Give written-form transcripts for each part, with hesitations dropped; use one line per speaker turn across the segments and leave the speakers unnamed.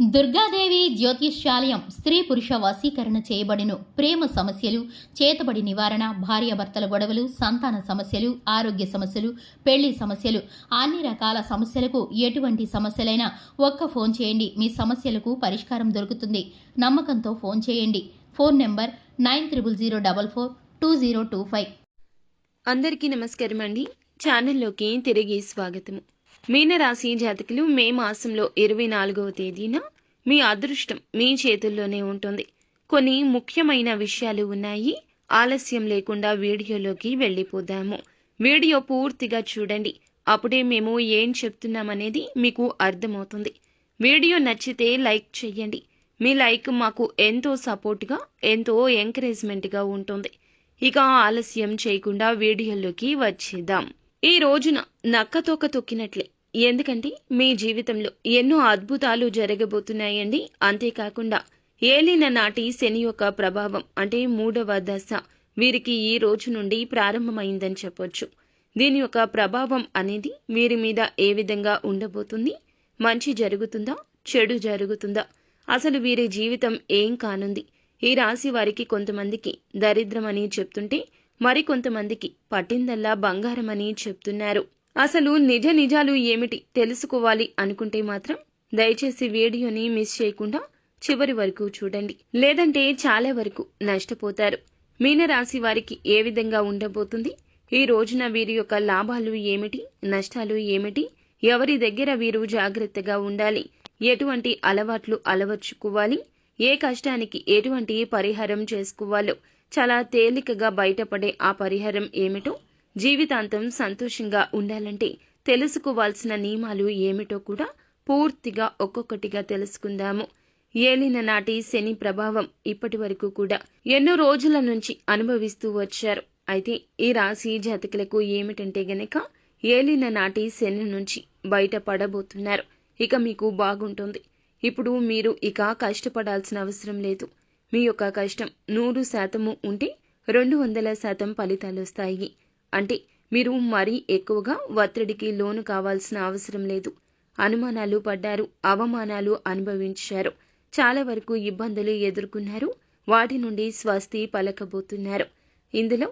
దుర్గాదేవి జ్యోతిష్యాలయం స్త్రీ పురుష వశీకరణ చేయబడిను. ప్రేమ సమస్యలు, చేతబడి నివారణ, భార్యాభర్తల గొడవలు, సంతాన సమస్యలు, ఆరోగ్య సమస్యలు, పెళ్లి సమస్యలు, అన్ని రకాల సమస్యలకు ఎటువంటి సమస్యలైనా ఒక్క ఫోన్ చేయండి. మీ సమస్యలకు పరిష్కారం దొరుకుతుంది. నమ్మకంతో ఫోన్ చేయండి. Phone number 9000442025.
అందరికీ నమస్కారం అండి. ఛానల్లోకి తిరిగి స్వాగతము. మీనరాశి జాతకులు మే మాసంలో 24వ తేదీన మీ అదృష్టం మీ చేతుల్లోనే ఉంటుంది. కొన్ని ముఖ్యమైన విషయాలు ఉన్నాయి. ఆలస్యం లేకుండా వీడియోలోకి వెళ్ళిపోదాము. వీడియో పూర్తిగా చూడండి. అప్పుడే మేము ఏం చెప్తున్నామనేది మీకు అర్థమవుతుంది. వీడియో నచ్చితే లైక్ చేయండి. మీ లైక్ మాకు ఎంతో సపోర్ట్గా, ఎంతో ఎంకరేజ్మెంట్గా ఉంటుంది. ఇక ఆలస్యం చేయకుండా వీడియోలోకి వచ్చేద్దాం. ఈ రోజున నక్కతోక తొక్కినట్లే. ఎందుకంటే మీ జీవితంలో ఎన్నో అద్భుతాలు జరగబోతున్నాయండి. అంతేకాకుండా ఏలిన నాటి శని యొక్క ప్రభావం అంటే 3వ దశ వీరికి ఈ రోజు నుండి ప్రారంభమైందని చెప్పొచ్చు. దీని యొక్క ప్రభావం అనేది వీరి మీద ఏ విధంగా ఉండబోతుంది? మంచి జరుగుతుందా, చెడు జరుగుతుందా, అసలు వీరి జీవితం ఏం కానుంది? ఈ రాశి వారికి కొంతమందికి దరిద్రం అని చెప్తుంటే మరికొంతమందికి పట్టిందల్లా బంగారం అని చెప్తున్నారు. అసలు నిజాలు ఏమిటి తెలుసుకోవాలి అనుకుంటే మాత్రం దయచేసి వీడియోని మిస్ చేయకుండా చివరి వరకు చూడండి. లేదంటే చాలా వరకు నష్టపోతారు. మీనరాశి వారికి ఏ విధంగా ఉండబోతుంది? ఈ రోజున వీరి యొక్క లాభాలు ఏమిటి, నష్టాలు ఏమిటి, ఎవరి దగ్గర వీరు జాగ్రత్తగా ఉండాలి, ఎటువంటి అలవాట్లు అలవర్చుకోవాలి, ఏ కష్టానికి ఎటువంటి పరిహారం చేసుకోవాలో, చాలా తేలికగా బయటపడే ఆ పరిహారం ఏమిటో, జీవితాంతం సంతోషంగా ఉండాలంటే తెలుసుకోవాల్సిన నియమాలు ఏమిటో కూడా పూర్తిగా ఒక్కొక్కటిగా తెలుసుకుందాము. ఏలిన నాటి శని ప్రభావం ఇప్పటి వరకు కూడా ఎన్నో రోజుల నుంచి అనుభవిస్తూ వచ్చారు. అయితే ఈ రాశి జాతకులకు ఏమిటంటే గనక ఏలిన నాటి శని నుంచి బయటపడబోతున్నారు. ఇక మీకు బాగుంటుంది. ఇప్పుడు మీరు ఇక కష్టపడాల్సిన అవసరం లేదు. మీ యొక్క కష్టం 100% ఉంటే 200% ఫలితాలు వస్తాయి. అంటే మీరు మరీ ఎక్కువగా ఒత్తిడికి లోను కావాల్సిన అవసరం లేదు. అనుమానాలు పడ్డారు, అవమానాలు అనుభవించారు, చాలా వరకు ఇబ్బందులు ఎదుర్కొన్నారు. వాటి నుండి స్వస్తి పలకబోతున్నారు. ఇందులో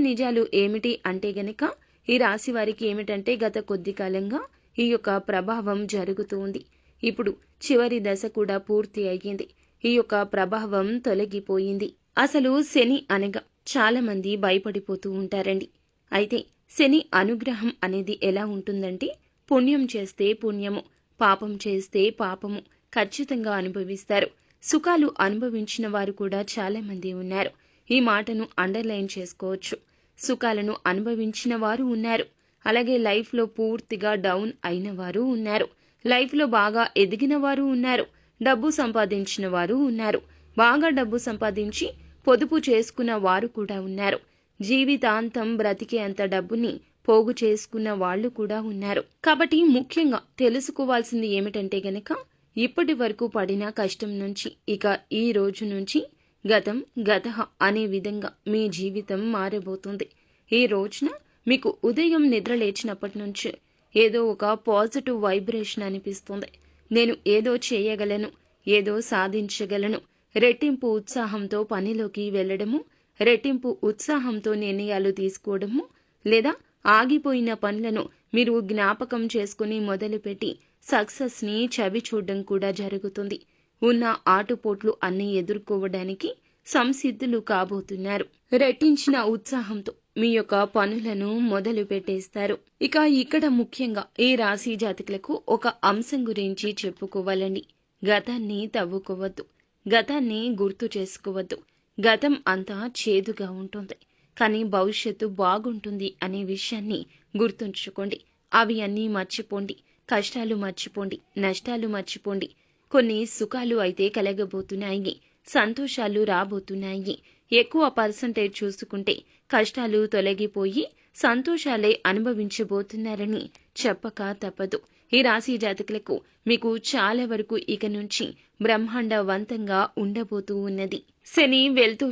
నిజాలు ఏమిటి అంటే గనక ఈ రాశి వారికి ఏమిటంటే గత కొద్ది కాలంగా ఈ యొక్క ప్రభావం జరుగుతుంది. ఇప్పుడు చివరి దశ కూడా పూర్తి అయ్యింది. ఈ యొక్క ప్రభావం తొలగిపోయింది. అసలు శని అనగా చాలా మంది భయపడిపోతూ ఉంటారండి. అయితే శని అనుగ్రహం అనేది ఎలా ఉంటుందంటే పుణ్యం చేస్తే పుణ్యము, పాపం చేస్తే పాపము ఖచ్చితంగా అనుభవిస్తారు. సుఖాలు అనుభవించిన వారు కూడా చాలా మంది ఉన్నారు. ఈ మాటను అండర్లైన్ చేసుకోవచ్చు. సుఖాలను అనుభవించిన వారు ఉన్నారు. అలాగే లైఫ్లో పూర్తిగా డౌన్ అయిన వారు ఉన్నారు. లైఫ్లో బాగా ఎదిగిన వారు ఉన్నారు. డబ్బు సంపాదించిన వారు ఉన్నారు. బాగా డబ్బు సంపాదించి పొదుపు చేసుకున్న వారు కూడా ఉన్నారు. జీవితాంతం బ్రతికే అంత డబ్బుని పోగు చేసుకున్న వాళ్ళు కూడా ఉన్నారు. కాబట్టి ముఖ్యంగా తెలుసుకోవాల్సింది ఏమిటంటే గనక ఇప్పటి వరకు పడిన కష్టం నుంచి ఇక ఈ రోజు నుంచి గతం గతః అనే విధంగా మీ జీవితం మారబోతుంది. ఈ రోజున మీకు ఉదయం నిద్ర లేచినప్పటి నుంచి ఏదో ఒక పాజిటివ్ వైబ్రేషన్ అనిపిస్తుంది. నేను ఏదో చేయగలను, ఏదో సాధించగలను, రెట్టింపు ఉత్సాహంతో పనిలోకి వెళ్ళడము, రెట్టింపు ఉత్సాహంతో నిర్ణయాలు తీసుకోవడము, లేదా ఆగిపోయిన పనులను మీరు జ్ఞాపకం చేసుకుని మొదలుపెట్టి సక్సెస్ ని చవి చూడడం కూడా జరుగుతుంది. ఉన్న ఆటుపోట్లు అన్ని ఎదుర్కోవడానికి సంసిద్ధులు కాబోతున్నారు. రెట్టించిన ఉత్సాహంతో మీ యొక్క పనులను మొదలు పెట్టేస్తారు. ఇక ఇక్కడ ముఖ్యంగా ఈ రాశి జాతకులకు ఒక అంశం గురించి చెప్పుకోవాలండి. గతాన్ని తవ్వుకోవద్దు, గతాన్ని గుర్తు చేసుకోవద్దు. గతం అంతా చేదుగా ఉంటుంది, కానీ భవిష్యత్తు బాగుంటుంది అనే విషయాన్ని గుర్తుంచుకోండి. అవి అన్నీ మర్చిపోండి. కష్టాలు మర్చిపోండి, నష్టాలు మర్చిపోండి. కొన్ని సుఖాలు అయితే కలగబోతున్నాయి, సంతోషాలు రాబోతున్నాయి. ఎక్కువ పర్సంటేజ్ చూసుకుంటే కష్టాలు తొలగిపోయి సంతోషాలే అనుభవించబోతున్నారని చెప్పక తప్పదు. ఈ రాశి జాతకులకు మీకు చాలా వరకు ఇక నుంచి బ్రహ్మాండవంతంగా ఉండబోతూ ఉన్నది. శని వెళ్తూ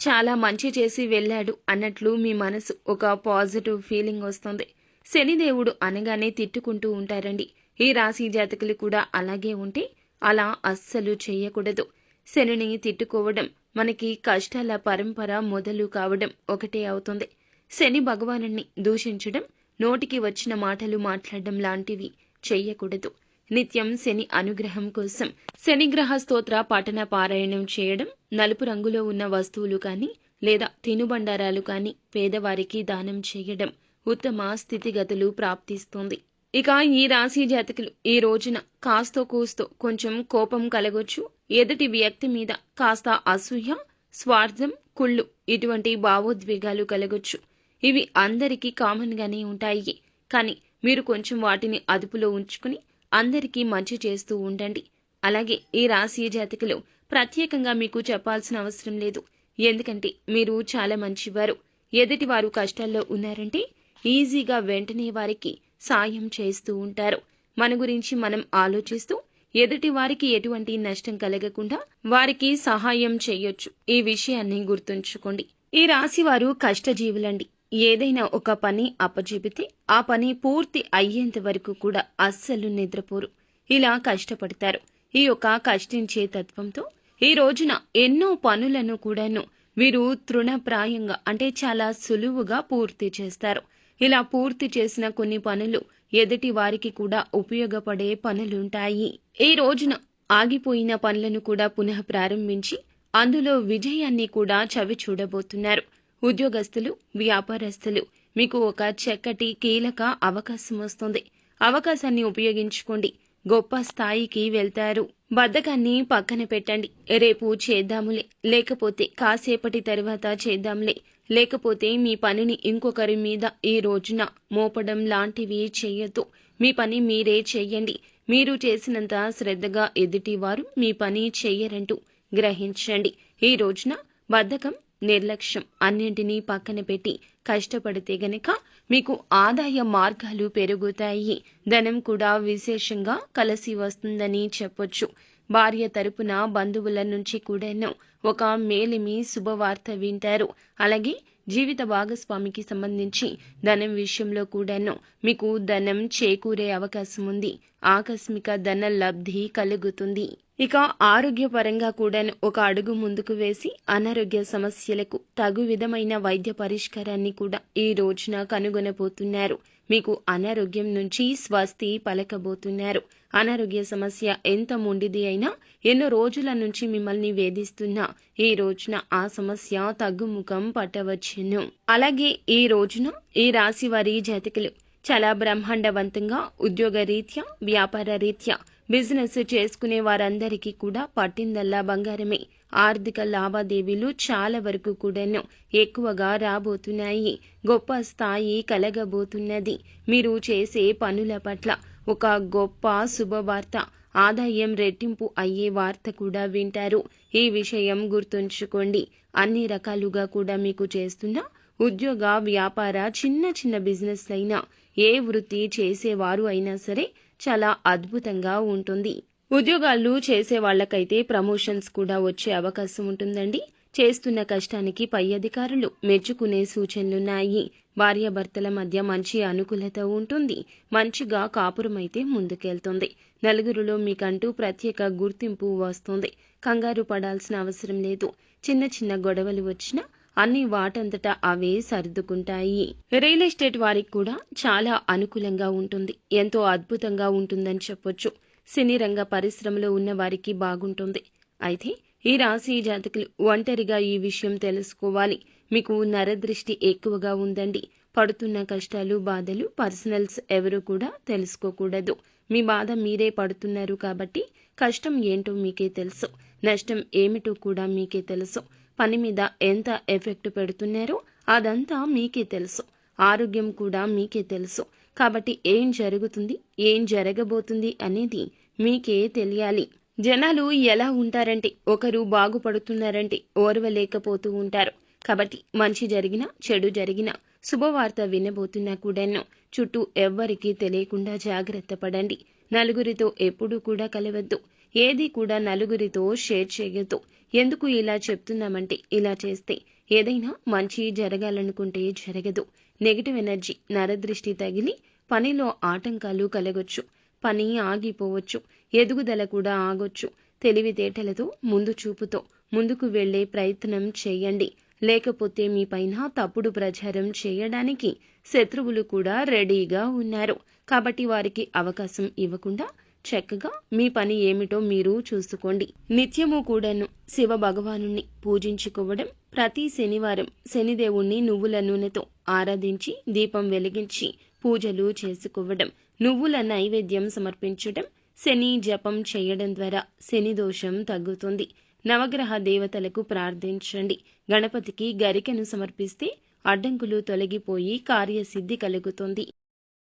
చాలా మంచి చేసి వెళ్ళాడు అన్నట్లు మీ మనసు ఒక పాజిటివ్ ఫీలింగ్ వస్తుంది. శనిదేవుడు అనగానే తిట్టుకుంటూ ఉంటారండి. ఈ రాశి జాతకులు కూడా అలాగే ఉంటే అలా అస్సలు చేయకూడదు. శనిని తిట్టుకోవడం మనకి కష్టాల పరంపర మొదలు కావడం ఒకటే అవుతుంది. శని భగవానుణ్ణి దూషించడం, నోటికి వచ్చిన మాటలు మాట్లాడడం లాంటివి చెయ్యకూడదు. నిత్యం శని అనుగ్రహం కోసం శనిగ్రహ స్తోత్ర పఠన పారాయణం చేయడం, నలుపు రంగులో ఉన్న వస్తువులు కానీ లేదా తినుబండారాలు కానీ పేదవారికి దానం చేయడం ఉత్తమ స్థితిగతులు ప్రాప్తిస్తుంది. ఇక ఈ రాశి జాతకులు ఈ రోజున కాస్తో కూస్తో కొంచెం కోపం కలగొచ్చు. ఎదుటి వ్యక్తి మీద కాస్త అసూయ, స్వార్థం, కుళ్ళు ఇటువంటి భావోద్వేగాలు కలగొచ్చు. ఇవి అందరికీ కామన్ గానే ఉంటాయి. కానీ మీరు కొంచెం వాటిని అదుపులో ఉంచుకుని అందరికీ మంచి చేస్తూ ఉండండి. అలాగే ఈ రాశి జాతకులు ప్రత్యేకంగా మీకు చెప్పాల్సిన అవసరం లేదు. ఎందుకంటే మీరు చాలా మంచివారు. ఎదుటివారు కష్టాల్లో ఉన్నారంటే ఈజీగా వెంటనే వారికి సాయం చేస్తూ ఉంటారు. మన గురించి మనం ఆలోచిస్తూ ఎదుటి వారికి ఎటువంటి నష్టం కలగకుండా వారికి సహాయం చేయొచ్చు. ఈ విషయాన్ని గుర్తుంచుకోండి. ఈ రాశి వారు కష్టజీవులండి. ఏదైనా ఒక పని అప్పచెబితే ఆ పని పూర్తి అయ్యేంత వరకు కూడా అస్సలు నిద్రపోరు. ఇలా కష్టపడతారు. ఈ యొక్క కష్టించే తత్వంతో ఈ రోజున ఎన్నో పనులను కూడాను వీరు తృణప్రాయంగా అంటే చాలా సులువుగా పూర్తి చేస్తారు. ఇలా పూర్తి చేసిన కొన్ని పనులు ఎదుటి వారికి కూడా ఉపయోగపడే పనులుంటాయి. ఈ రోజున ఆగిపోయిన పనులను కూడా పునః ప్రారంభించి అందులో విజయాన్ని కూడా చవి చూడబోతున్నారు. ఉద్యోగస్తులు, వ్యాపారస్తులు మీకు ఒక చక్కటి కీలక అవకాశం వస్తుంది. అవకాశాన్ని ఉపయోగించుకోండి. గొప్ప స్థాయికి వెళ్తారు. బద్ధకాన్ని పక్కన పెట్టండి. రేపు చేద్దాములే, లేకపోతే కాసేపటి తర్వాత చేద్దాంలే, లేకపోతే మీ పనిని ఇంకొకరి మీద ఈ రోజున మోపడం లాంటివి చెయ్యొద్దు. మీ పని మీరే చెయ్యండి. మీరు చేసినంత శ్రద్ధగా ఎదుటివారు మీ పని చెయ్యరంటూ గ్రహించండి. ఈ రోజున బద్ధకం, నిర్లక్ష్యం అన్నింటినీ పక్కన పెట్టి కష్టపడితే గనక మీకు ఆదాయ మార్గాలు పెరుగుతాయి. ధనం కూడా విశేషంగా కలిసి వస్తుందని చెప్పొచ్చు. భార్య తరపున బంధువుల నుంచి కూడాను ఒక మేలిమి శుభవార్త వింటారు. అలాగే జీవిత భాగస్వామికి సంబంధించి ధనం విషయంలో కూడాను మీకు ధనం చేకూరే అవకాశం ఉంది. ఆకస్మిక ధన లబ్ధి కలుగుతుంది. ఇక ఆరోగ్యపరంగా కూడాను ఒక అడుగు ముందుకు వేసి అనారోగ్య సమస్యలకు తగు విధమైన వైద్య పరిష్కారాన్ని కూడా ఈ రోజున కనుగొనబోతున్నారు. మీకు అనారోగ్యం నుంచి స్వస్తి పలకబోతున్నారు. అనారోగ్య సమస్య ఎంత మొండిది అయినా ఎన్నో రోజుల నుంచి మిమ్మల్ని వేధిస్తున్నా ఈ రోజున ఆ సమస్య తగ్గుముఖం పట్టవచ్చును. అలాగే ఈ రోజున ఈ రాశి వారి జాతకులు చాలా బ్రహ్మాండవంతంగా ఉద్యోగ రీత్యా, వ్యాపార రీత్యా బిజినెస్ చేసుకునే వారందరికీ కూడా పట్టిందల్లా బంగారమే. ఆర్థిక లావాదేవీలు చాలా వరకు కూడాను ఎక్కువగా రాబోతున్నాయి. గొప్ప స్థాయి కలగబోతున్నది. మీరు చేసే పనుల పట్ల ఒక గొప్ప శుభవార్త, ఆదాయం రెట్టింపు అయ్యే వార్త కూడా వింటారు. ఈ విషయం గుర్తుంచుకోండి. అన్ని రకాలుగా కూడా మీకు చేస్తున్న ఉద్యోగ, వ్యాపార, చిన్న చిన్న బిజినెస్ అయినా ఏ వృత్తి చేసేవారు అయినా సరే చాలా అద్భుతంగా ఉంటుంది. ఉద్యోగాలు చేసే వాళ్ళకైతే ప్రమోషన్స్ కూడా వచ్చే అవకాశం ఉంటుందండి. చేస్తున్న కష్టానికి పై అధికారులు మెచ్చుకునే సూచనలున్నాయి. భార్యాభర్తల మధ్య మంచి అనుకూలత ఉంటుంది. మంచిగా కాపురమైతే ముందుకెళ్తుంది. నలుగురిలో మీకంటూ ప్రత్యేక గుర్తింపు వస్తుంది. కంగారు పడాల్సిన అవసరం లేదు. చిన్న చిన్న గొడవలు వచ్చినా అన్ని వాటంతటా అవే సర్దుకుంటాయి. రియల్ ఎస్టేట్ వారికి కూడా చాలా అనుకూలంగా ఉంటుంది. ఎంతో అద్భుతంగా ఉంటుందని చెప్పొచ్చు. సినీ రంగ పరిశ్రమలో ఉన్న వారికి బాగుంటుంది. అయితే ఈ రాశి జాతకులు ఒంటరిగా ఈ విషయం తెలుసుకోవాలి. మీకు నరదృష్టి ఎక్కువగా ఉందండి. పడుతున్న కష్టాలు, బాధలు పర్సనల్స్ ఎవరు కూడా తెలుసుకోకూడదు. మీ బాధ మీరే పడుతున్నారు కాబట్టి కష్టం ఏంటో మీకే తెలుసు, నష్టం ఏమిటో కూడా మీకే తెలుసు. పని మీద ఎంత ఎఫెక్ట్ పెడుతున్నారో అదంతా మీకే తెలుసు. ఆరోగ్యం కూడా మీకే తెలుసు. కాబట్టి ఏం జరుగుతుంది, ఏం జరగబోతుంది అనేది మీకే తెలియాలి. జనాలు ఎలా ఉంటారంటే ఒకరు బాగుపడుతున్నారంటే ఓర్వలేకపోతూ ఉంటారు. కాబట్టి మంచి జరిగినా చెడు జరిగినా శుభవార్త వినబోతున్నా కూడాను చుట్టూ ఎవ్వరికీ తెలియకుండా జాగ్రత్త పడండి. నలుగురితో ఎప్పుడూ కూడా కలవద్దు. ఏది కూడా నలుగురితో షేర్ చేయొద్దు. ఎందుకు ఇలా చెప్తున్నామంటే ఇలా చేస్తే ఏదైనా మంచి జరగాలనుకుంటే జరగదు. నెగిటివ్ ఎనర్జీ, నరదృష్టి తగిలి పనిలో ఆటంకాలు కలగొచ్చు. పని ఆగిపోవచ్చు. ఎదుగుదల కూడా ఆగొచ్చు. తెలివితేటలతో, ముందు చూపుతో ముందుకు వెళ్లే ప్రయత్నం చేయండి. లేకపోతే మీ పైన తప్పుడు ప్రచారం చేయడానికి శత్రువులు కూడా రెడీగా ఉన్నారు. కాబట్టి వారికి అవకాశం ఇవ్వకుండా చక్కగా మీ పని ఏమిటో మీరు చూసుకోండి. నిత్యము కూడాను శివ భగవానుణ్ణి పూజించుకోవడం, ప్రతి శనివారం శనిదేవుణ్ణి నువ్వుల నూనెతో ఆరాధించి దీపం వెలిగించి పూజలు చేసుకోవడం, నువ్వుల నైవేద్యం సమర్పించడం, శని జపం చేయడం ద్వారా శని దోషం తగ్గుతుంది. నవగ్రహ దేవతలకు ప్రార్థించండి. గణపతికి గరికెను సమర్పిస్తే అడ్డంకులు తొలగిపోయి కార్యసిద్ధి కలుగుతుంది.